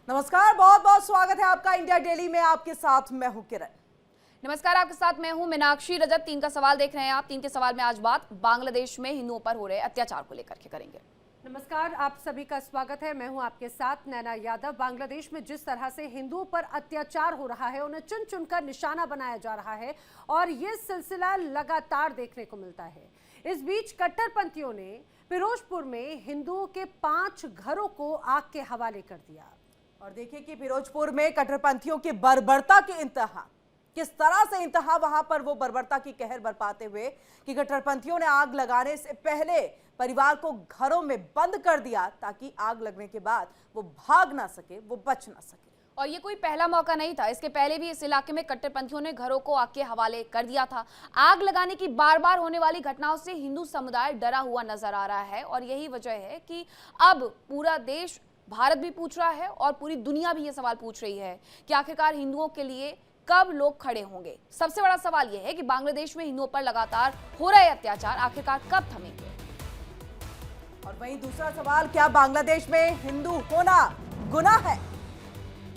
नमस्कार, बहुत बहुत स्वागत है आपका इंडिया डेली में। आपके साथ मैं हूं किरण। नमस्कार, आपके साथ मैं हूं मीनाक्षी रजत। 3 का सवाल देख रहे हैं आप। 3 के सवाल में आज बात बांग्लादेश में हिंदुओं पर हो रहे अत्याचार को लेकर के करेंगे। नमस्कार, आप सभी का स्वागत है। मैं हूं आपके साथ नैना यादव। बांग्लादेश में जिस तरह से हिंदुओं पर अत्याचार हो रहा है, उन्हें चुन चुनकर निशाना बनाया जा रहा है और ये सिलसिला लगातार देखने को मिलता है। इस बीच कट्टरपंथियों ने फिरोजपुर में हिंदुओं के 5 घरों को आग के हवाले कर दिया। और देखिए कि फिरोजपुर में कट्टरपंथियों की बर्बरता की इंतहा, किस तरह से इंतहा वहां पर वो बर्बरता की कहर बरपाते हुए कि कट्टरपंथियों ने आग लगाने से पहले परिवार को घरों में बंद कर दिया ताकि आग लगने के बाद वो भाग ना सके, वो बच ना सके। और ये कोई पहला मौका नहीं था। इसके पहले भी इस इलाके में कट्टरपंथियों ने घरों को आग के हवाले कर दिया था। आग लगाने की बार बार होने वाली घटनाओं से हिंदू समुदाय डरा हुआ नजर आ रहा है और यही वजह है कि अब पूरा देश, भारत भी पूछ रहा है और पूरी दुनिया भी ये सवाल पूछ रही है कि आखिरकार हिंदुओं के लिए कब लोग खड़े होंगे। सबसे बड़ा सवाल यह है कि बांग्लादेश में हिंदुओं पर लगातार हो रहे अत्याचार आखिरकार कब थमेंगे। और वहीं दूसरा सवाल, क्या बांग्लादेश में हिंदू होना गुनाह है?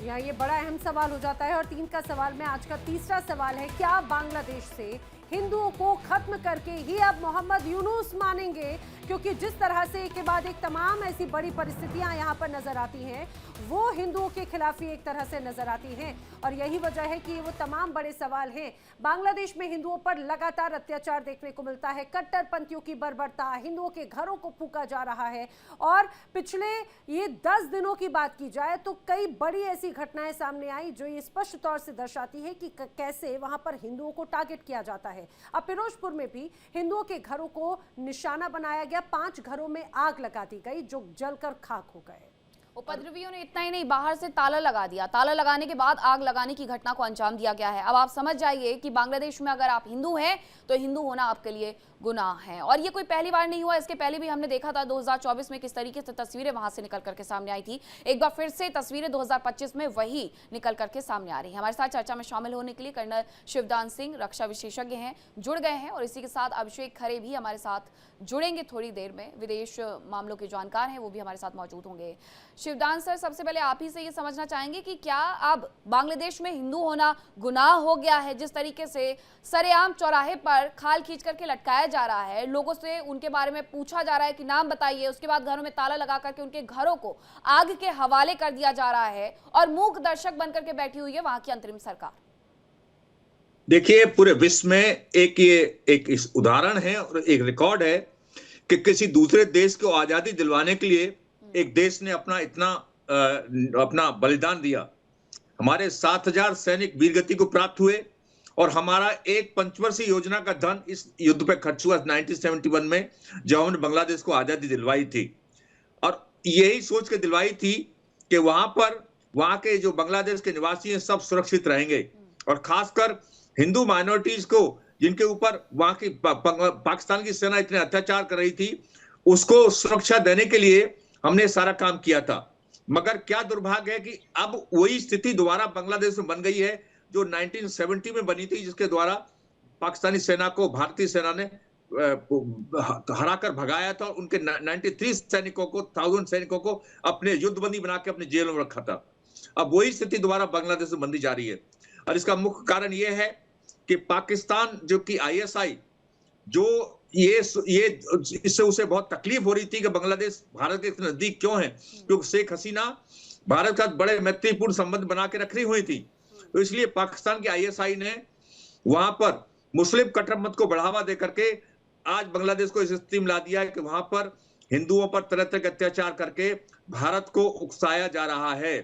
यहाँ ये बड़ा अहम सवाल हो जाता है। और 3 का सवाल में आज का तीसरा सवाल है, क्या बांग्लादेश से हिंदुओं को खत्म करके ही अब मोहम्मद यूनुस मानेंगे? क्योंकि जिस तरह से एक के बाद एक तमाम ऐसी बड़ी परिस्थितियां यहाँ पर नजर आती हैं, वो हिंदुओं के खिलाफ ही एक तरह से नजर आती हैं। और यही वजह है कि वो तमाम बड़े सवाल हैं। बांग्लादेश में हिंदुओं पर लगातार अत्याचार देखने को मिलता है, कट्टरपंथियों की बर्बरता, हिंदुओं के घरों को फूंका जा रहा है। और पिछले ये 10 दिनों की बात की जाए तो कई बड़ी ऐसी घटनाएं सामने आई जो ये स्पष्ट तौर से दर्शाती है कि कैसे वहां पर हिंदुओं को टारगेट किया जाता है। अब फिरोजपुर में भी हिंदुओं के घरों को निशाना बनाया गया। 5 घरों में आग लगा दी गई जो जलकर खाक हो गए। उपद्रवियों ने इतना ही नहीं, बाहर से ताला लगा दिया। ताला लगाने के बाद आग लगाने की घटना को अंजाम दिया गया है। अब आप समझ जाइए कि बांग्लादेश में अगर आप हिंदू हैं तो हिंदू होना आपके लिए गुनाह है। और ये कोई पहली बार नहीं हुआ, इसके पहले भी हमने देखा था 2024 में किस तरीके से तस्वीरें वहां से निकल करके सामने आई थी। एक बार फिर से तस्वीरें 2025 में वही निकल करके सामने आ रही है। हमारे साथ चर्चा में शामिल होने के लिए कर्नल शिवदान सिंह, रक्षा विशेषज्ञ हैं, जुड़ गए हैं। और इसी के साथ अभिषेक खरे भी हमारे साथ जुड़ेंगे थोड़ी देर में, विदेश मामलों के जानकार हैं, वो भी हमारे साथ मौजूद होंगे। शिवदान सर, सबसे पहले आप ही से ये समझना चाहेंगे कि क्या अब बांग्लादेश में हिंदू होना गुनाह हो गया है? जिस तरीके से सरेआम चौराहे पर खाल खींच करके लटकाया जा रहा है, लोगों से उनके बारे में पूछा जा रहा है कि नाम बताइए, उसके बाद घरों में ताला लगा करके उनके घरों को आग के हवाले कर दिया जा रहा है और मूक दर्शक बनकर के बैठी हुई है वहां की अंतरिम सरकार। देखिए, पूरे विश्व में एक इस उदाहरण है और एक रिकॉर्ड है कि किसी दूसरे देश को आजादी दिलवाने के लिए एक देश ने अपना बलिदान दिया। हमारे 7,000 सैनिक वीरगति को प्राप्त हुए और हमारा एक पंचवर्षीय योजना का धन इस युद्ध पे खर्च हुआ 1971 में, जब हमने बांग्लादेश को आजादी दिलवाई थी। और यही सोच के दिलवाई थी कि वहां के जो बांग्लादेश के निवासी हैं सब सुरक्षित रहेंगे, और खासकर हिंदू माइनॉरिटीज को, जिनके ऊपर वहां की पाकिस्तान की सेना इतने अत्याचार कर रही थी, उसको सुरक्षा देने के लिए हमने सारा काम किया था। मगर क्या दुर्भाग्य है कि अब वही स्थिति दोबारा बांग्लादेश में बन गई है जो 1970 में बनी थी, जिसके द्वारा पाकिस्तानी सेना को भारतीय सेना ने हराकर भगाया था। उनके 93 सैनिकों को, 1000 सैनिकों को अपने युद्धबंदी बना के अपने जेलों में रखा था। अब वही स्थिति दोबारा बांग्लादेश में बनती जा रही है और इसका मुख्य कारण यह है कि पाकिस्तान, जो कि ISI, जो ये इससे उसे बहुत तकलीफ हो रही थी कि बांग्लादेश भारत के नजदीक क्यों है, क्योंकि शेख हसीना भारत के साथ बड़े मैत्रीपूर्ण संबंध बना के रखी हुई थी। तो इसलिए पाकिस्तान की ISI ने वहां पर मुस्लिम कट्टरपंथ को बढ़ावा दे करके आज बांग्लादेश को इस स्थिति में ला दिया है कि वहां पर हिंदुओं पर तरह तरह के अत्याचार करके भारत को उकसाया जा रहा है।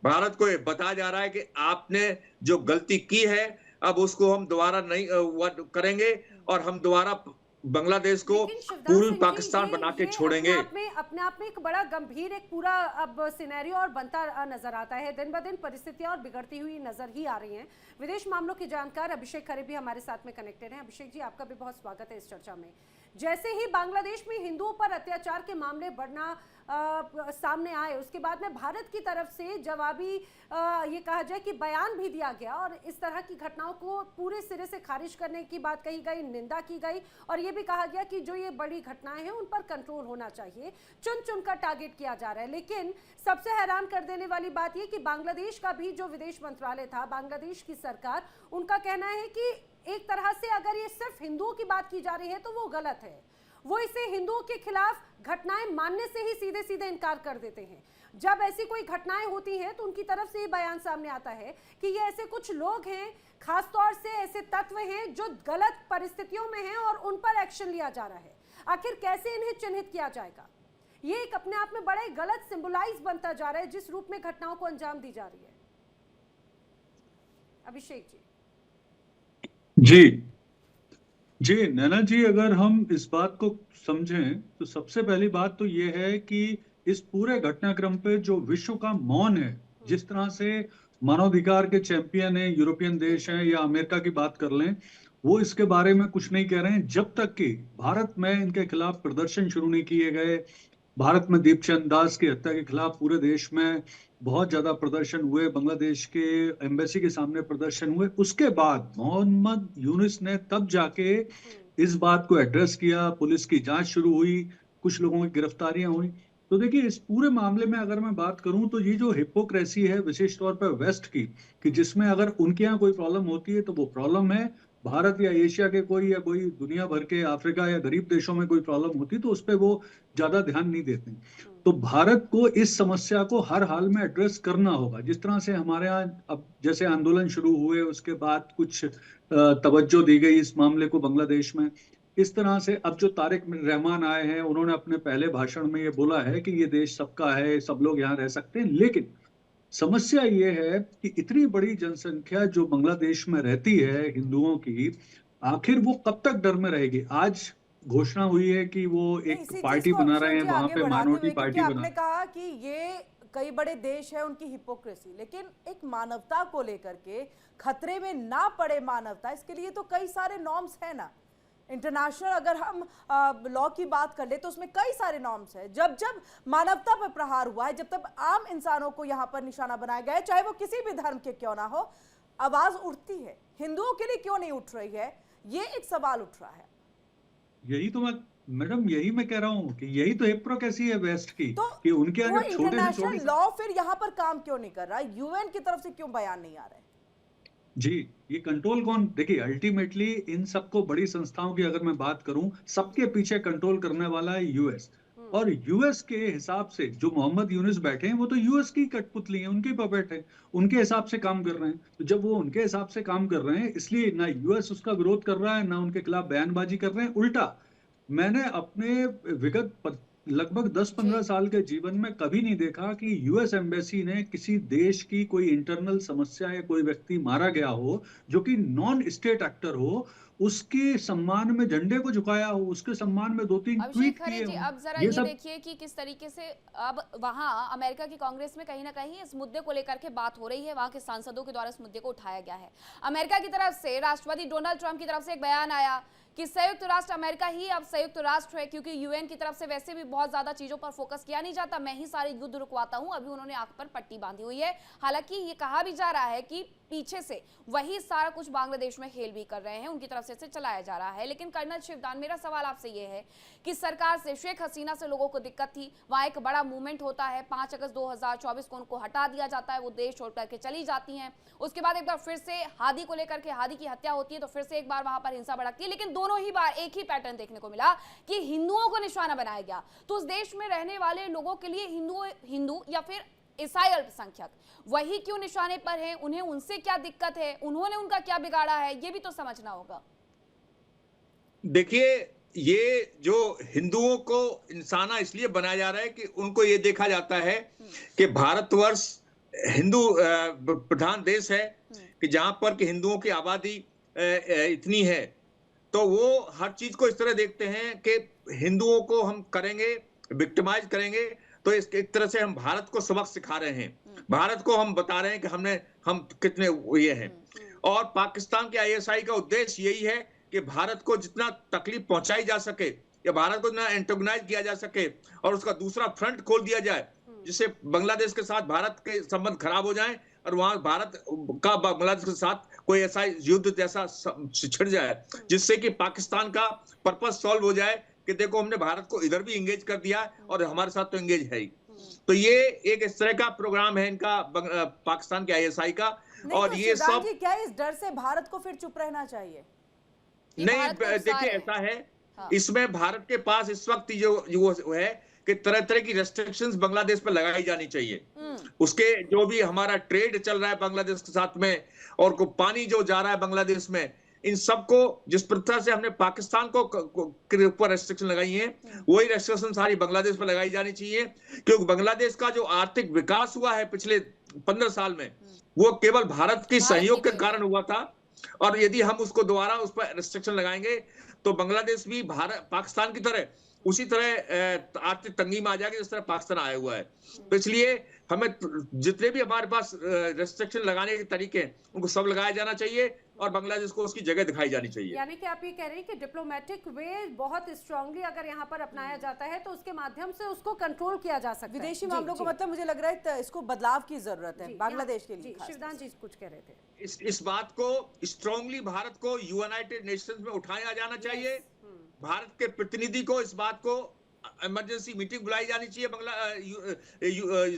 भारत को यह बताया जा रहा है कि आपने जो गलती की है अब उसको हम दोबारा नहीं करेंगे और हम दोबारा बांग्लादेश को पूर्वी पाकिस्तान बना के छोड़ेंगे। अपने आप में एक बड़ा गंभीर एक पूरा अब सिनेरियो और बनता नजर आता है। दिन ब दिन परिस्थितियां और बिगड़ती हुई नजर ही आ रही हैं। विदेश मामलों के जानकार अभिषेक खरे भी हमारे साथ में कनेक्टेड हैं। अभिषेक जी, आपका भी बहुत स्वागत है इस चर्चा में। जैसे ही बांग्लादेश में हिंदुओं पर अत्याचार के मामले बढ़ना सामने आए, उसके बाद में भारत की तरफ से जवाबी ये कहा जाए कि बयान भी दिया गया और इस तरह की घटनाओं को पूरे सिरे से खारिज करने की बात कही गई, निंदा की गई और ये भी कहा गया कि जो ये बड़ी घटनाएं हैं उन पर कंट्रोल होना चाहिए, चुन चुन कर टारगेट किया जा रहा है। लेकिन सबसे हैरान कर देने वाली बात ये कि बांग्लादेश का भी जो विदेश मंत्रालय था, बांग्लादेश की सरकार, उनका कहना है कि एक तरह से अगर ये सिर्फ हिंदुओं की बात की जा रही है तो वो गलत है। वो इसे हिंदुओं के खिलाफ घटनाएं मानने से ही सीधे सीधे इनकार कर देते हैं। जब ऐसी कोई घटनाएं होती हैं तो उनकी तरफ से ये बयान सामने आता है कि ये ऐसे कुछ लोग हैं, खासतौर से ऐसे तत्व हैं जो गलत परिस्थितियों में हैं और उन पर एक्शन लिया जा रहा है। आखिर कैसे इन्हें चिन्हित किया जाएगा? ये एक अपने आप में बड़ा ही गलत सिंबलाइज बनता जा रहा है जिस रूप में घटनाओं को अंजाम दी जा रही है। अभिषेक जी नैना जी, अगर हम इस बात को समझें तो सबसे पहली बात तो ये है कि इस पूरे घटनाक्रम पे जो विश्व का मौन है, जिस तरह से मानवाधिकार के चैंपियन है, यूरोपियन देश हैं या अमेरिका की बात कर लें, वो इसके बारे में कुछ नहीं कह रहे हैं जब तक कि भारत में इनके खिलाफ प्रदर्शन शुरू नहीं किए गए। भारत में दीपचंद दास की हत्या के खिलाफ पूरे देश में बहुत ज्यादा प्रदर्शन हुए, बांग्लादेश के एम्बेसी के सामने प्रदर्शन हुए। उसके बाद मोहम्मद यूनुस ने तब जाके इस बात को एड्रेस किया, पुलिस की जांच शुरू हुई, कुछ लोगों की गिरफ्तारियां हुई। तो देखिए, इस पूरे मामले में अगर मैं बात करूं तो ये जो हिपोक्रेसी है विशेष तौर पर वेस्ट की, कि जिसमें अगर उनके यहाँ कोई प्रॉब्लम होती है तो वो प्रॉब्लम है, भारत या एशिया के कोई या कोई दुनिया भर के अफ्रीका या गरीब देशों में कोई प्रॉब्लम होती तो उस पर वो ज्यादा ध्यान नहीं देते। तो भारत को इस समस्या को हर हाल में एड्रेस करना होगा। जिस तरह से हमारे यहाँ अब जैसे आंदोलन शुरू हुए, उसके बाद कुछ तवज्जो दी गई इस मामले को बांग्लादेश में, इस तरह से अब जो तारिक रहमान आए हैं, उन्होंने अपने पहले भाषण में ये बोला है कि ये देश सबका है, सब लोग यहाँ रह सकते हैं। लेकिन समस्या ये है कि इतनी बड़ी जनसंख्या जो बांग्लादेश में रहती है हिंदुओं की, आखिर वो कब तक डर में रहेगी? आज घोषणा हुई है कि वो एक पार्टी बना रहे हैं, वहां पे माइनॉरिटी पार्टी बना। आपने कहा कि ये कई बड़े देश है, उनकी हिपोक्रेसी, लेकिन एक मानवता को लेकर के खतरे में ना पड़े मानवता, इसके लिए तो कई सारे नॉर्म्स है ना। इंटरनेशनल अगर हम लॉ की बात कर ले तो उसमें कई सारे नॉर्म्स है। जब जब मानवता पर प्रहार हुआ है, जब तब आम इंसानों को यहाँ पर निशाना बनाया गया है, चाहे वो किसी भी धर्म के क्यों ना हो, आवाज उठती है। हिंदुओं के लिए क्यों नहीं उठ रही है, ये एक सवाल उठ रहा है। यही तो मैडम यही मैं कह रहा हूँ कि यही तो हिपोक्रेसी है वेस्ट की, तो कि उनके अगर छोटे से इंटरनेशनल लॉ फिर यहाँ पर काम क्यों नहीं कर रहा? यूएन की तरफ से क्यों बयान नहीं आ रहा है? जी, ये कंट्रोल कौन? देखिए, अल्टीमेटली इन सबको, बड़ी संस्थाओं की अगर मैं बात करूं, सबके पीछे कंट्रोल करने वाला है यूएस। और यूएस के हिसाब से जो मोहम्मद यूनुस बैठे हैं वो तो यूएस की कठपुतली हैं, उनकी पपेट है, उनके हिसाब से काम कर रहे हैं। तो जब वो उनके हिसाब से काम कर रहे हैं, इसलिए ना यूएस उसका विरोध कर रहा है, ना उनके खिलाफ बयानबाजी कर रहे हैं। उल्टा मैंने अपने विगत लगभग 10-15 साल के जीवन में कभी नहीं देखा कि यूएस एम्बेसी ने किसी देश की कोई इंटरनल समस्या या कोई व्यक्ति मारा गया हो जो कि नॉन स्टेट एक्टर हो, उसके सम्मान में झंडे को झुकाया हो, उसके सम्मान में 2-3 ट्वीट किए हो। अब जरा ये देखिए कि किस तरीके से अब वहां अमेरिका की कांग्रेस में कहीं ना कहीं इस मुद्दे को लेकर के बात हो रही है, वहां के सांसदों के द्वारा इस मुद्दे को उठाया गया है। अमेरिका की तरफ से राष्ट्रपति डोनाल्ड ट्रंप की तरफ से एक बयान आया कि संयुक्त राष्ट्र अमेरिका ही अब संयुक्त राष्ट्र है, क्योंकि यूएन की तरफ से वैसे भी बहुत ज्यादा चीजों पर फोकस किया नहीं जाता, मैं ही सारे युद्ध रुकवाता हूं। अभी उन्होंने आंख पर पट्टी बांधी हुई है। हालांकि ये कहा भी जा रहा है कि पीछे से वही सारा कुछ बांग्लादेश में खेल भी कर रहे हैं, उनकी तरफ से चलाया जा रहा है। लेकिन कर्नल शिवदान, मेरा सवाल आपसे ये है कि सरकार से, शेख हसीना से लोगों को दिक्कत थी, वहां एक बड़ा मूवमेंट होता है, 5 अगस्त 2024 को उनको हटा दिया जाता है, वो देश छोड़ करके चली जाती हैं। उसके बाद एक बार फिर से हादी को लेकर के, हादी की हत्या होती है, तो फिर से एक बार वहां पर हिंसा भड़कती है। लेकिन दोनों ही बार एक ही पैटर्न देखने को मिला कि हिंदुओं को निशाना बनाया गया। तो उस देश में रहने वाले लोगों के लिए हिंदू या फिर ईसाई अल्पसंख्यक वही क्यों निशाने पर हैं? उन्हें उनसे क्या दिक्कत है? उन्होंने उनका क्या बिगाड़ा है? ये भी तो समझना होगा। देखिए, ये जो हिंदुओं को इंसाना इसलिए बनाया जा रहा है कि उनको ये देखा जाता है कि भारतवर्ष हिंदू प्रधान देश है, कि जहां पर कि हिंदुओं की आबादी इतनी है, तो वो हर चीज को इस तरह देखते हैं कि हिंदुओं को हम करेंगे, विक्टिमाइज करेंगे, तो इस एक तरह से हम भारत को सबक सिखा रहे हैं, भारत को हम बता रहे हैं कि हम कितने ये हैं। और पाकिस्तान के आईएसआई का उद्देश्य यही है कि भारत को जितना तकलीफ पहुंचाई जा सके या भारत को जितना एंटेगोनाइज किया जा सके और उसका दूसरा फ्रंट खोल दिया जाए, जिससे बांग्लादेश के साथ भारत के संबंध खराब हो जाएं और वहां भारत का बांग्लादेश के साथ कोई ऐसा युद्ध जैसा छिड़ जाए जिससे कि पाकिस्तान का पर्पस सॉल्व हो जाए कि देखो हमने भारत को इधर भी एंगेज कर दिया और हमारे साथ तो एंगेज है ही। तो ये एक इस तरह का प्रोग्राम है इनका पाकिस्तान के आईएसआई का। नहीं, और तो ये शिवराज सब जी, क्या इस डर से भारत को फिर चुप रहना चाहिए? कि नहीं, भारत को नुकसान देखिए है। ऐसा है, हाँ। इसमें भारत के पास इस वक्त जो है कि तरह तरह की रेस्ट्रिक्शंस बांग्लादेश पर लगाई जानी चाहिए। उसके जो भी हमारा ट्रेड चल रहा है बांग्लादेश के साथ में और को पानी जो जा रहा है बांग्लादेश में, इन सबको जिस प्रकार से हमने पाकिस्तान को के ऊपर रेस्ट्रिक्शन लगाई है, वही रेस्ट्रिक्शन सारी बांग्लादेश पर लगाई जानी चाहिए। क्योंकि बांग्लादेश का जो आर्थिक विकास हुआ है पिछले 15 साल में, वो केवल भारत की सहयोग के कारण हुआ था। और यदि हम उसको दोबारा उस पर रेस्ट्रिक्शन लगाएंगे तो बांग्लादेश भी भारत पाकिस्तान की तरह उसी तरह आर्थिक तंगी में आ जाएगी जिस तरह पाकिस्तान आया हुआ है। तो इसलिए हमें जितने भी हमारे पास रेस्ट्रिक्शन लगाने के तरीके हैं उनको सब लगाया जाना चाहिए और बांग्लादेश को उसकी जगह दिखाई जानी चाहिए। यानी कि आप ये कह रहे हैं कि डिप्लोमेटिक वे बहुत स्ट्रांगली अगर यहाँ पर अपनाया जाता है तो उसके माध्यम से उसको कंट्रोल किया जा सकता है। विदेशी जी, मामलों को जी, मतलब मुझे लग रहा है इसको बदलाव की जरूरत है जी, बांग्लादेश के लिए। जी, खास शिवदान जी कुछ कह रहे थे। इस बात को स्ट्रांगली भारत को यूनाइटेड नेशंस में उठाया जाना चाहिए। भारत के प्रतिनिधि को इस बात को इमरजेंसी मीटिंग बुलाई जानी चाहिए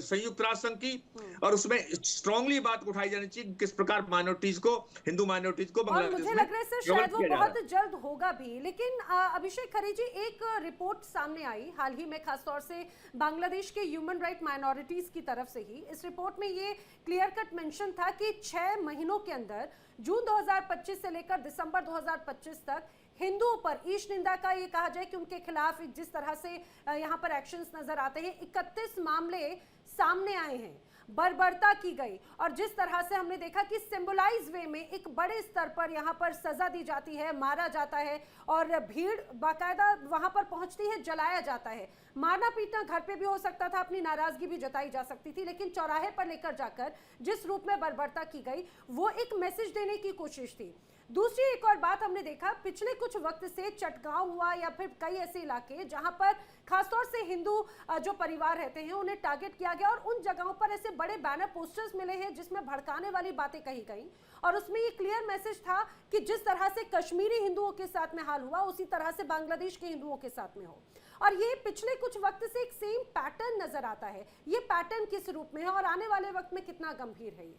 संयुक्त राष्ट्र संघ की, और उसमें स्ट्रांगली बात उठाई जानी चाहिए कि किस प्रकार माइनॉरिटीज को, हिंदू माइनॉरिटीज को और बांग्लादेश मुझे में लग रहा है सर govern शायद वो किया जा रहा है। बहुत जल्द होगा भी। लेकिन अभिषेक खरे जी, एक रिपोर्ट सामने आई हाल ही में खासतौर से बांग्लादेश के ह्यूमन राइट माइनॉरिटीज की तरफ से ही। इस रिपोर्ट में ये क्लियर कट मेंशन था कि 6 महीनों के अंदर जून 2025 से लेकर दिसंबर 2025 तक हिंदुओं पर ईश निंदा का ये कहा जाए कि उनके खिलाफ जिस तरह से यहाँ पर एक्शंस नजर आते हैं, 31 मामले सामने आए हैं, बर्बरता की गई। और जिस तरह से हमने देखा कि सिंबलाइज वे में एक बड़े स्तर पर यहाँ पर सजा दी जाती है, मारा जाता है और भीड़ बाकायदा वहां पर पहुंचती है, जलाया जाता है। मारना पीटना घर पे भी हो सकता था, अपनी नाराजगी भी जताई जा सकती थी, लेकिन चौराहे पर लेकर जाकर जिस रूप में बर्बरता की गई वो एक मैसेज देने की कोशिश थी। दूसरी एक और बात हमने देखा, पिछले कुछ वक्त से चटगांव हुआ या फिर कई ऐसे इलाके जहां पर खासतौर से हिंदू जो परिवार रहते हैं उन्हें टारगेट किया गया और उन जगहों पर ऐसे बड़े बैनर पोस्टर्स मिले हैं जिसमें भड़काने वाली बातें कही गई और उसमें ये क्लियर मैसेज था कि जिस तरह से कश्मीरी हिंदुओं के साथ में हाल हुआ उसी तरह से बांग्लादेश के हिंदुओं के साथ में हो। और ये पिछले कुछ वक्त से एक सेम पैटर्न नजर आता है। ये पैटर्न किस रूप में है और आने वाले वक्त में कितना गंभीर है ये?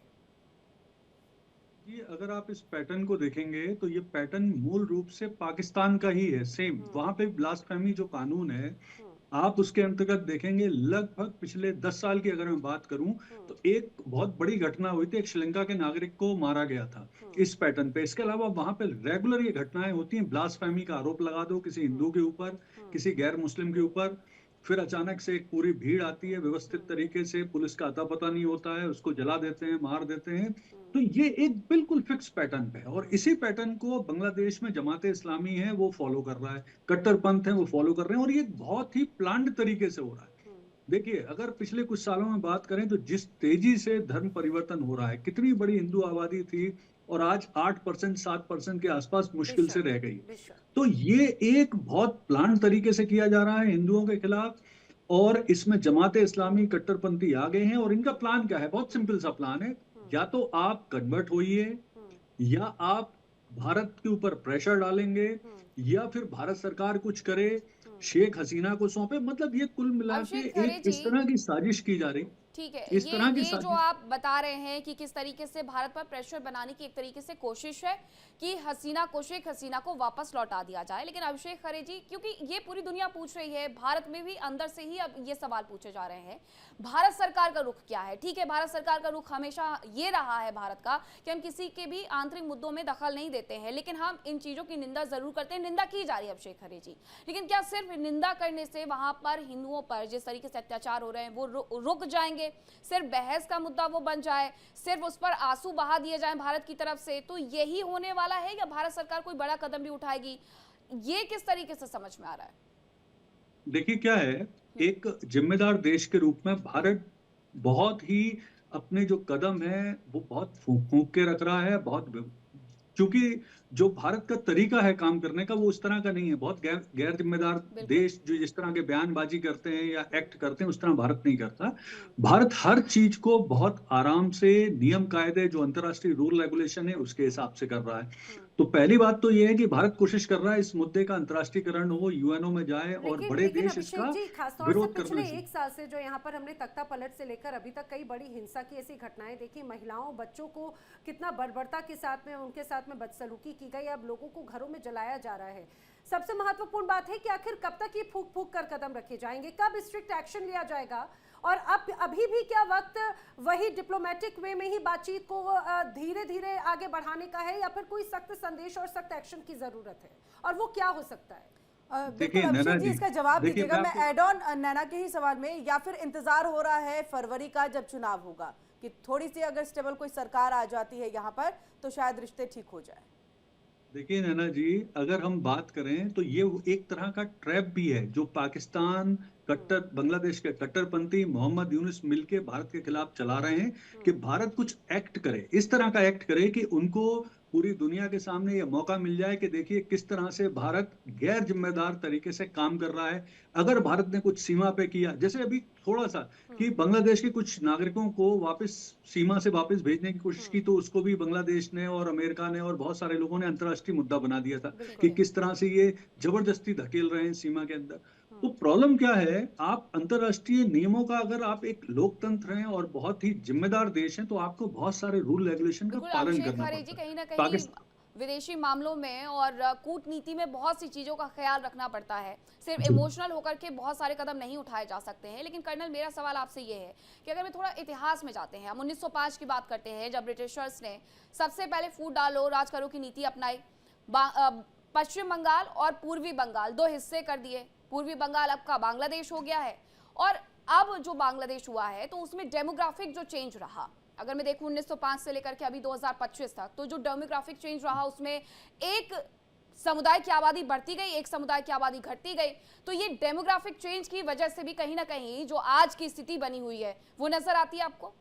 अगर आप इस पैटर्न को देखेंगे तो ये पैटर्न मूल रूप से पाकिस्तान का ही है, सेम। वहां पे ब्लास्फेमी जो कानून है, आप उसके अंतर्गत देखेंगे लगभग पिछले 10 साल की अगर मैं बात करूं तो एक बहुत बड़ी घटना हुई थी, एक श्रीलंका के नागरिक को मारा गया था इस पैटर्न पे। इसके अलावा वहां पे रेगुलर ये घटनाएं होती हैं, ब्लास्फेमी का आरोप लगा दो किसी हिंदू के ऊपर, किसी गैर मुस्लिम के ऊपर, फिर अचानक से एक पूरी भीड़ आती है, व्यवस्थित तरीके से पुलिस का अता पता नहीं होता है, उसको जला देते हैं, मार देते हैं। तो ये एक बिल्कुल फिक्स पैटर्न पे है और इसी पैटर्न को बांग्लादेश में जमाते इस्लामी है वो फॉलो कर रहा है, कट्टरपंथ है वो फॉलो कर रहे हैं और ये बहुत ही प्लान्ड तरीके से हो रहा है। देखिए, अगर पिछले कुछ सालों में बात करें तो जिस तेजी से धर्म परिवर्तन हो रहा है, कितनी बड़ी हिंदू आबादी थी और आज 8% 7% के आसपास मुश्किल से रह गई। तो ये एक बहुत प्लान तरीके से किया जा रहा है हिंदुओं के खिलाफ और इसमें जमाते इस्लामी कट्टरपंथी आ गए हैं। और इनका प्लान क्या है? बहुत सिंपल सा प्लान है, या तो आप कन्वर्ट होइए या आप भारत के ऊपर प्रेशर डालेंगे या फिर भारत सरकार कुछ करे, शेख हसीना को सौंपे। मतलब ये कुल मिला के एक इस तरह की साजिश की जा रही। ठीक है, इस तरह की ये जो आप बता रहे हैं कि किस तरीके से भारत पर प्रेशर बनाने की एक तरीके से कोशिश है कि हसीना को, शेख हसीना को वापस लौटा दिया जाए। लेकिन अभिषेक खरे जी, क्योंकि ये पूरी दुनिया पूछ रही है, भारत में भी अंदर से ही अब ये सवाल पूछे जा रहे हैं, भारत सरकार का रुख क्या है? ठीक है, भारत सरकार का रुख हमेशा ये रहा है भारत का कि हम किसी के भी आंतरिक मुद्दों में दखल नहीं देते हैं, लेकिन हम इन चीजों की निंदा जरूर करते हैं। निंदा की जा रही है अभिषेक खरे जी, लेकिन क्या सिर्फ निंदा करने से वहां पर हिंदुओं पर जिस तरीके से अत्याचार हो रहे हैं वो रुक जाएंगे? सिर्फ बहस का मुद्दा वो बन जाए, सिर्फ उस पर आंसू बहा दिए जाएं भारत की तरफ से, तो यही होने वाला है या भारत सरकार कोई बड़ा कदम भी उठाएगी? ये किस तरीके से समझ में आ रहा है? देखिए क्या है, एक जिम्मेदार देश के रूप में भारत बहुत ही अपने जो कदम है वो बहुत फूंक फूंक के रख रहा है। बहुत, क्योंकि जो भारत का तरीका है काम करने का वो उस तरह का नहीं है। बहुत गैर जिम्मेदार देश जो जिस तरह के बयानबाजी करते हैं या एक्ट करते हैं उस तरह भारत नहीं करता। भारत हर चीज को बहुत आराम से नियम कायदे जो अंतर्राष्ट्रीय रूल रेगुलेशन है उसके हिसाब से कर रहा है। तो पहली बात तो ये है कि भारत कोशिश कर रहा है इस मुद्दे का अंतर्राष्ट्रीयकरण हो, यूएनओ में जाए और बड़े देश इसका विरोध करने पिछले एक साल से जो यहाँ पर हमने तख्ता पलट से लेकर अभी तक कई बड़ी हिंसा की ऐसी घटनाएं देखी, महिलाओं बच्चों को कितना बर्बरता के साथ में उनके साथ में बदसलूकी की गई, अब लोगों को घरों में जलाया जा रहा है। सबसे महत्वपूर्ण बात है कि आखिर कब तक ये फूंक फूंक कर कदम रखे जाएंगे, कब स्ट्रिक्ट एक्शन लिया जाएगा, और अब अभी भी क्या वक्त वही डिप्लोमेटिक वे में ही बातचीत को धीरे धीरे आगे बढ़ाने का है या फिर कोई सख्त संदेश और सख्त एक्शन की जरूरत है, और वो क्या हो सकता है? बिल्कुल अभिषेक जी इसका जवाब दीजिएगा। मैं ऐड ऑन नैना के ही सवाल में, या फिर इंतजार हो रहा है फरवरी का जब चुनाव होगा कि थोड़ी सी अगर स्टेबल कोई सरकार आ जाती है यहाँ पर तो शायद रिश्ते ठीक हो जाए? देखिए नैना जी, अगर हम बात करें तो ये एक तरह का ट्रैप भी है जो पाकिस्तान बांग्लादेश के कट्टरपंथी मोहम्मद यूनुस मिलके भारत के खिलाफ चला रहे हैं कि भारत कुछ एक्ट करे, इस तरह का एक्ट करे कि उनको पूरी दुनिया के सामने ये मौका मिल जाए कि देखिए किस तरह से भारत गैर जिम्मेदार तरीके से काम कर रहा है। अगर भारत ने कुछ सीमा पे किया, जैसे अभी थोड़ा सा कि बांग्लादेश के कुछ नागरिकों को वापस सीमा से वापस भेजने की कोशिश की, तो उसको भी बांग्लादेश ने और अमेरिका ने और बहुत सारे लोगों ने अंतर्राष्ट्रीय मुद्दा बना दिया था कि किस तरह से ये जबरदस्ती धकेल रहे हैं सीमा के अंदर। तो प्रॉब्लम क्या है, आप अंतर्राष्ट्रीय नियमों का, अगर आप एक लोकतंत्र हैं और बहुत ही जिम्मेदार देश हैं तो आपको बहुत सारे रूल रेगुलेशन का पालन करना पड़ता है। कहीं ना कहीं विदेशी मामलों में और कूटनीति में बहुत सी चीजों का ख्याल रखना पड़ता है, सिर्फ इमोशनल होकर के बहुत सारे कदम नहीं उठाए जा सकते हैं। लेकिन कर्नल, मेरा सवाल आपसे ये है कि अगर मैं थोड़ा इतिहास में जाते हैं, हम 1905 की बात करते हैं जब ब्रिटिशर्स ने सबसे पहले फूट डालो राज करो की नीति अपनाई, पश्चिम बंगाल और पूर्वी बंगाल दो हिस्से कर दिए, पूर्वी बंगाल अब का बांग्लादेश हो गया है, और अब जो बांग्लादेश हुआ है तो उसमें डेमोग्राफिक जो चेंज रहा, अगर मैं देखूं 1905 से लेकर के अभी 2025 तक, तो जो डेमोग्राफिक चेंज रहा उसमें एक समुदाय की आबादी बढ़ती गई, एक समुदाय की आबादी घटती गई। तो ये डेमोग्राफिक चेंज की वजह से भी कहीं ना कहीं जो आज की स्थिति बनी हुई है वो नजर आती है आपको?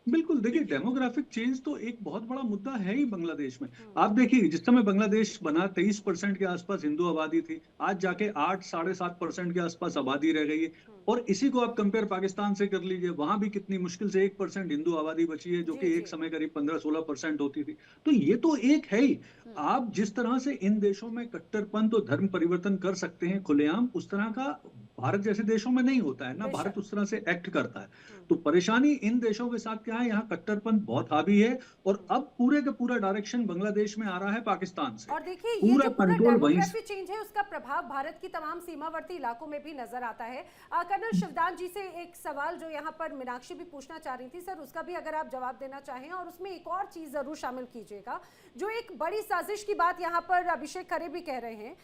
बिल्कुल, देखिए डेमोग्राफिक चेंज तो एक बहुत बड़ा मुद्दा है ही बांग्लादेश में। आप देखिए जिस समय बांग्लादेश बना 23% के आसपास हिंदू आबादी थी, आज जाके 8-7.5% के आसपास आबादी रह गई है। और इसी को आप कंपेयर पाकिस्तान से कर लीजिए, वहां भी कितनी मुश्किल से 1% हिंदू आबादी बची है, जो कि एक समय करीब 15-16% होती थी। तो ये तो एक है ही। आप जिस तरह से इन देशों में कट्टरपंथ और धर्म परिवर्तन कर सकते हैं खुलेआम, उस तरह का भारत जैसे देशों में नहीं होता है ना, भारत उस तरह से एक्ट करता है। तो परेशानी इन देशों के साथ क्या है, यहाँ कट्टरपंथ बहुत हावी है और अब पूरे का पूरा डायरेक्शन बांग्लादेश में आ रहा है पाकिस्तान से। और देखिए ये जो पूरा डेमोग्राफिक चेंज है उसका प्रभाव भारत की तमाम सीमावर्ती इलाकों में भी नजर आता है। कर्नल शिवदान जी से एक सवाल जो यहाँ पर मीनाक्षी भी पूछना चाह रही थी सर, उसका भी अगर आप जवाब देना चाहें, और उसमें एक और चीज जरूर शामिल कीजिएगा। जो एक बड़ी साजिश की बात यहाँ पर अभिषेक खरे भी कह रहे हैं,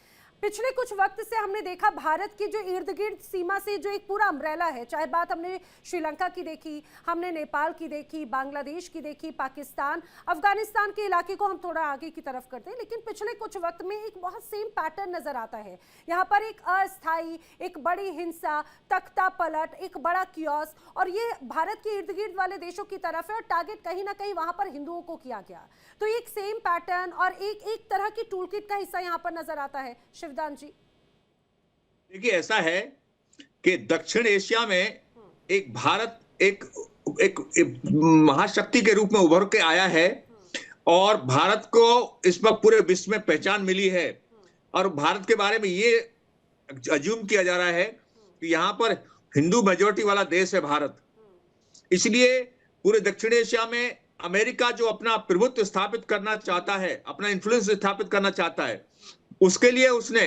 पिछले कुछ वक्त से हमने देखा भारत की जो इर्द गिर्द सीमा से जो एक पूरा अम्ब्रेला है, चाहे बात हमने श्रीलंका की देखी, हमने नेपाल की देखी, बांग्लादेश की देखी, पाकिस्तान, अफगानिस्तान के इलाके को हम थोड़ा आगे की तरफ करते हैं, लेकिन पिछले कुछ वक्त में एक बहुत सेम पैटर्न नजर आता है। यहाँ पर एक अस्थायी, एक बड़ी हिंसा, तख्ता पलट, एक बड़ा कियोस, और ये भारत के इर्द गिर्द वाले देशों की तरफ है और टारगेट कहीं ना कहीं वहां पर हिंदुओं को किया गया। तो एक सेम पैटर्न और एक तरह की टूलकिट का हिस्सा यहाँ पर नजर आता है। शिवदान जी देखिए, ऐसा है कि दक्षिण एशिया में एक भारत एक महाशक्ति के रूप में उभर के आया है और भारत को इस वक्त पूरे विश्व में पहचान मिली है। और भारत के बारे में ये अज्यूम किया जा रहा है कि यहाँ पर हिंदू मेजोरिटी वाला देश है भारत, इसलिए पूरे दक्षिण एशिया में अमेरिका जो अपना प्रभुत्व स्थापित करना चाहता है, अपना इन्फ्लुएंस स्थापित करना चाहता है, उसके लिए उसने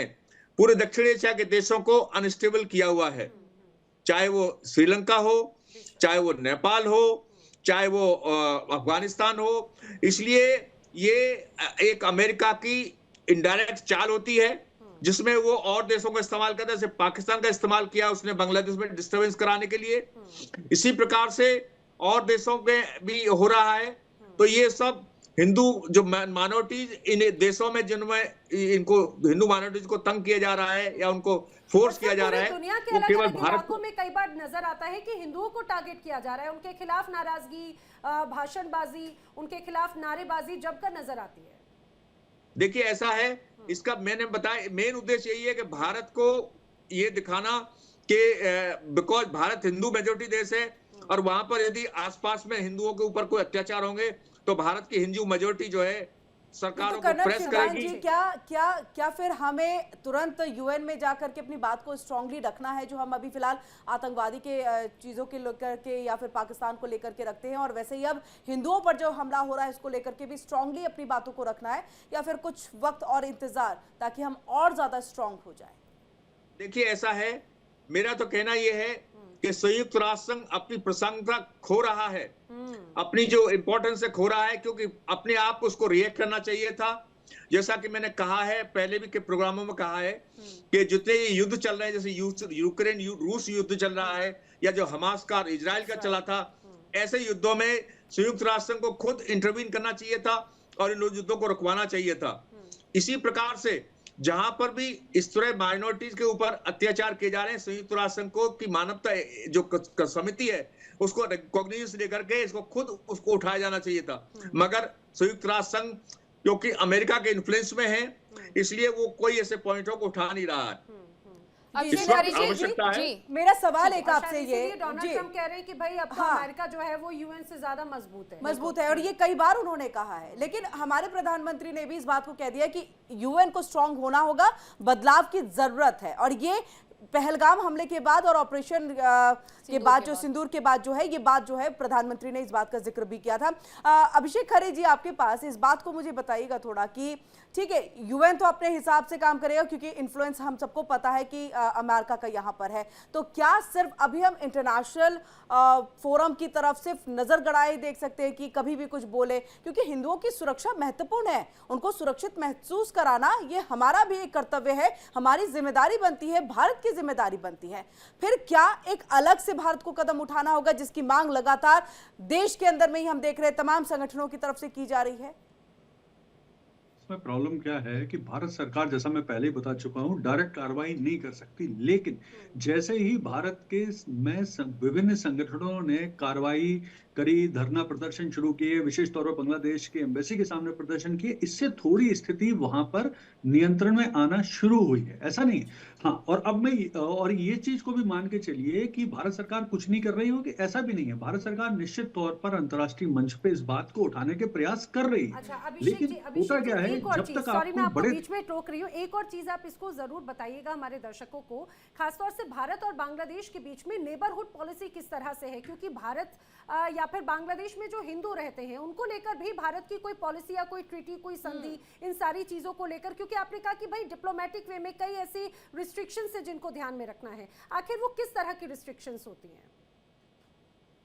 पूरे दक्षिण एशिया के देशों को अनस्टेबल किया हुआ है, चाहे वो श्रीलंका हो, चाहे वो नेपाल हो, चाहे वो अफगानिस्तान हो। इसलिए ये एक अमेरिका की इनडायरेक्ट चाल होती है जिसमें वो और देशों का इस्तेमाल करता है। जैसे पाकिस्तान का इस्तेमाल किया उसने बांग्लादेश में डिस्टर्बेंस कराने के लिए, इसी प्रकार से और देशों में भी हो रहा है। तो ये सब हिंदू जो माइनॉरिटीज इन देशों में जिनमें इनको हिंदू माइनॉरिटीज को तंग किया जा रहा है या उनको फोर्स किया जा रहा है, दुनिया के अलग अलग इलाकों में कई बार नजर आता है कि हिंदुओं को टारगेट किया जा रहा है, उनके खिलाफ नाराजगी, भाषणबाजी, उनके खिलाफ नारेबाजी जमकर नजर आती है। देखिए ऐसा है, इसका मैंने बताया मेन उद्देश्य यही है कि भारत को ये दिखाना कि बिकॉज भारत हिंदू मेजोरिटी देश है और वहां पर यदि आसपास में हिंदुओं के ऊपर कोई अत्याचार होंगे तो भारत की हिंदू मेजोरिटी जो है सरकारों तो को कर्नल प्रेस शिवराज करेगी। जी, क्या क्या क्या फिर हमें तुरंत यूएन में जाकर के अपनी बात को स्ट्रांगली रखना है, जो हम अभी फिलहाल आतंकवादी के चीजों के लेकर के या फिर पाकिस्तान को लेकर के रखते हैं, और वैसे ही अब हिंदुओं पर जो हमला हो रहा है इसको लेकर के भी स्ट्रांगली अपनी बातों को रखना है, या फिर कुछ वक्त और इंतजार ताकि हम और ज्यादा स्ट्रांग हो जाए? देखिए ऐसा है, मेरा तो कहना यह है कि संयुक्त राष्ट्र संघ अपनी प्रासंगिकता खो रहा है, अपनी जो इंपॉर्टेंस है खो रहा है, क्योंकि अपने आप उसको रिएक्ट करना चाहिए था। जैसा कि मैंने कहा है पहले भी के प्रोग्रामों में कहा है कि जितने युद्ध चल रहे हैं, जैसे यूक्रेन रूस युद्ध चल रहा है या जो हमास का इजराइल का चला था, ऐसे युद्धों में संयुक्त राष्ट्र संघ को खुद इंटरवीन करना चाहिए था और इन युद्धों को रुकवाना चाहिए था। इसी प्रकार से जहां पर भी इस तरह माइनॉरिटीज के ऊपर अत्याचार किए जा रहे हैं, संयुक्त राष्ट्र संघ को की मानवता जो समिति है उसको रिकॉग्निशन लेकर के इसको खुद उसको उठाया जाना चाहिए था। मगर संयुक्त राष्ट्र संघ क्योंकि अमेरिका के इन्फ्लुएंस में है, इसलिए वो कोई ऐसे पॉइंटों को उठा नहीं रहा है। अभिषेक खरे जी, आवश्यकता है। जी मेरा सवाल एक और आपसे शायद ये इसीलिए डोनाल्ड जी ट्रम्प कह रहे हैं कि भाई अब तो हाँ। अमेरिका जो है वो यूएन से ज्यादा मजबूत है। और ये कई बार उन्होंने कहा है, लेकिन हमारे प्रधानमंत्री ने भी इस बात को कह दिया कि यूएन को स्ट्रांग होना होगा, बदलाव की जरूरत है। और ये पहलगाम हमले के बाद और ऑपरेशन के बाद जो सिंदूर के बाद जो है, ये बात जो है प्रधानमंत्री ने इस बात का जिक्र भी किया था। अभिषेक खरे जी, आपके पास इस बात को मुझे बताइएगा थोड़ा कि ठीक है, यूएन तो अपने हिसाब से काम करेगा क्योंकि इन्फ्लुएंस हम सबको पता है कि अमेरिका का यहाँ पर है, तो क्या सिर्फ अभी हम इंटरनेशनल फोरम की तरफ सिर्फ नजर गड़ाए देख सकते हैं कि कभी भी कुछ बोले? क्योंकि हिंदुओं की सुरक्षा महत्वपूर्ण है, उनको सुरक्षित महसूस कराना ये हमारा भी एक कर्तव्य है, हमारी जिम्मेदारी बनती है, भारत की जिम्मेदारी बनती है। फिर क्या एक अलग से भारत को कदम उठाना होगा, जिसकी मांग लगातार देश के अंदर में ही हम देख रहे हैं तमाम संगठनों की तरफ से की जा रही है? इसमें प्रॉब्लम क्या है कि भारत सरकार, जैसा मैं पहले ही बता चुका हूं, डायरेक्ट कार्रवाई नहीं कर सकती। लेकिन जैसे ही भारत के विभिन्न संगठनों ने कार्रवाई करी, धरना प्रदर्शन शुरू किए, विशेष तौर पर बांग्लादेश के एम्बेसी के सामने प्रदर्शन किए, इससे थोड़ी स्थिति वहां पर नियंत्रण में आना शुरू हुई है, ऐसा नहीं है। हाँ, और अब मैं और ये चीज को भी मान के चलिए कि भारत सरकार कुछ नहीं कर रही होगी, ऐसा भी नहीं है। भारत सरकार निश्चित तौर पर अंतर्राष्ट्रीय मंच पे इस बात को उठाने के प्रयास कर रही है। अच्छा अभिषेक लेकिन जी, होता क्या है, एक और जब चीज, तक सॉरी मैं आपको आपको बड़े बीच में टोक रही हूँ, एक और चीज आप इसको जरूर बताइएगा हमारे दर्शकों को, खासतौर से भारत और बांग्लादेश के बीच में नेबरहुड पॉलिसी किस तरह से है, क्योंकि भारत या फिर बांग्लादेश में जो हिंदू रहते हैं उनको लेकर भी भारत की कोई पॉलिसी या कोई ट्रीटी, कोई संधि, इन सारी चीजों को लेकर, क्योंकि आपने कहा कि भाई डिप्लोमेटिक वे में कई ऐसी रिस्ट्रिक्शंस है जिनको ध्यान में रखना है, आखिर वो किस तरह की रिस्ट्रिक्शंस होती हैं?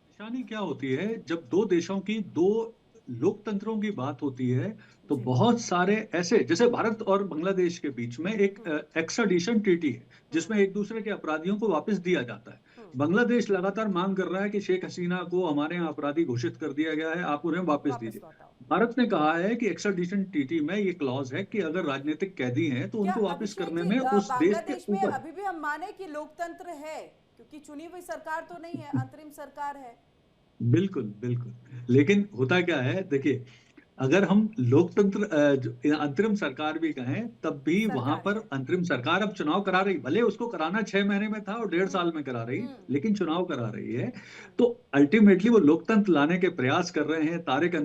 परेशानी क्या होती है, जब दो देशों की, दो लोकतंत्रों की बात होती है तो बहुत सारे ऐसे, जैसे भारत और बांग्लादेश के बीच में एक एक्स्ट्राडिशन ट्रीटी है जिसमें एक दूसरे के अपराधियों को वापस दिया जाता है। बांग्लादेश लगातार मांग कर रहा है कि शेख हसीना को हमारे यहाँ अपराधी घोषित कर दिया गया है, आप उन्हें वापस दीजिए। भारत ने कहा है कि एक्स्ट्राडिशन ट्रीटी में ये क्लॉज है कि अगर राजनीतिक कैदी हैं तो उनको वापस करने में उस देश के ऊपर, अभी भी हम माने कि लोकतंत्र है, क्योंकि चुनी हुई सरकार तो नहीं है, अंतरिम सरकार है। बिल्कुल बिल्कुल, लेकिन होता क्या है, देखिए, अगर हम लोकतंत्र अंतरिम सरकार भी कहें तब भी वहां पर अंतरिम सरकार अब चुनाव करा रही, भले उसको कराना 6 महीने में था और 1.5 साल में करा रही, लेकिन चुनाव करा रही है। तो अल्टीमेटली वो लोकतंत्र लाने के प्रयास कर रहे हैं। तारिक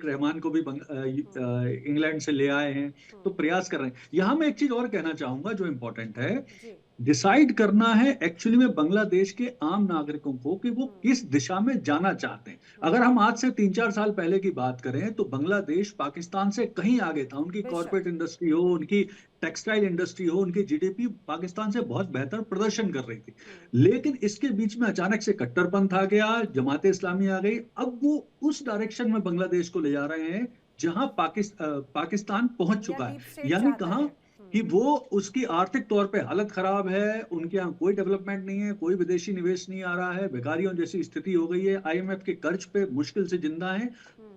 रहमान को भी इंग्लैंड से ले आए हैं, तो प्रयास कर रहे हैं। यहाँ मैं एक चीज और कहना चाहूंगा जो इम्पोर्टेंट है, डिसाइड करना है एक्चुअली में बांग्लादेश के आम नागरिकों को कि वो किस दिशा में जाना चाहते हैं। अगर हम आज से 3-4 साल पहले की बात करें तो बांग्लादेश पाकिस्तान से कहीं आगे था। उनकी कॉर्पोरेट इंडस्ट्री हो, उनकी टेक्सटाइल इंडस्ट्री हो, उनकी जीडीपी पाकिस्तान से बहुत बेहतर प्रदर्शन कर रही थी। लेकिन इसके बीच में अचानक से कट्टरपंथ आ गया, जमात इस्लामी आ गई। अब वो उस डायरेक्शन में बांग्लादेश को ले जा रहे हैं जहां पाकिस्तान पहुंच चुका है। यानी कहां कि वो, उसकी आर्थिक तौर पे हालत खराब है, उनके यहाँ कोई डेवलपमेंट नहीं है, कोई विदेशी निवेश नहीं आ रहा है, बेकारियों जैसी स्थिति हो गई है, आईएमएफ के कर्ज पे मुश्किल से जिंदा है।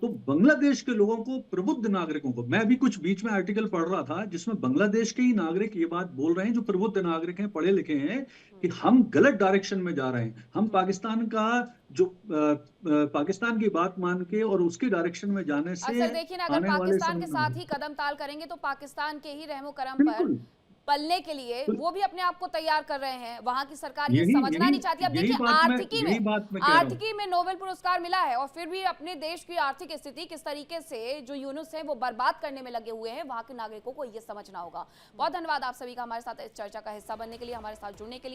तो बांग्लादेश के लोगों को, प्रबुद्ध नागरिकों को, मैं भी कुछ बीच में आर्टिकल पढ़ रहा था जिसमें बांग्लादेश के ही नागरिक ये बात बोल रहे हैं, जो प्रबुद्ध नागरिक हैं, पढ़े लिखे हैं, कि हम गलत डायरेक्शन में जा रहे हैं। हम पाकिस्तान का जो पाकिस्तान की बात मान के और उसकी डायरेक्शन में जाने से असल देखिए ना, अगर आने वाले पाकिस्तान के समय साथ में ही कदम ताल करेंगे तो पाकिस्तान के ही रहमो करम पर बिल्कुल पलने के लिए वो भी अपने आप को तैयार कर रहे हैं। वहां की सरकार ये यही समझना यही नहीं चाहती। अब यही देखिए बात मैं आर्थिकी यही में बात मैं कह रहा हूँ। आर्थिकी में नोबेल पुरस्कार मिला है और फिर भी अपने देश की आर्थिक स्थिति किस तरीके से जो यूनुस है वो बर्बाद करने में लगे हुए हैं, वहां के नागरिकों को ये समझना होगा। बहुत धन्यवाद आप सभी का हमारे साथ इस चर्चा का हिस्सा बनने के लिए, हमारे साथ जुड़ने के लिए।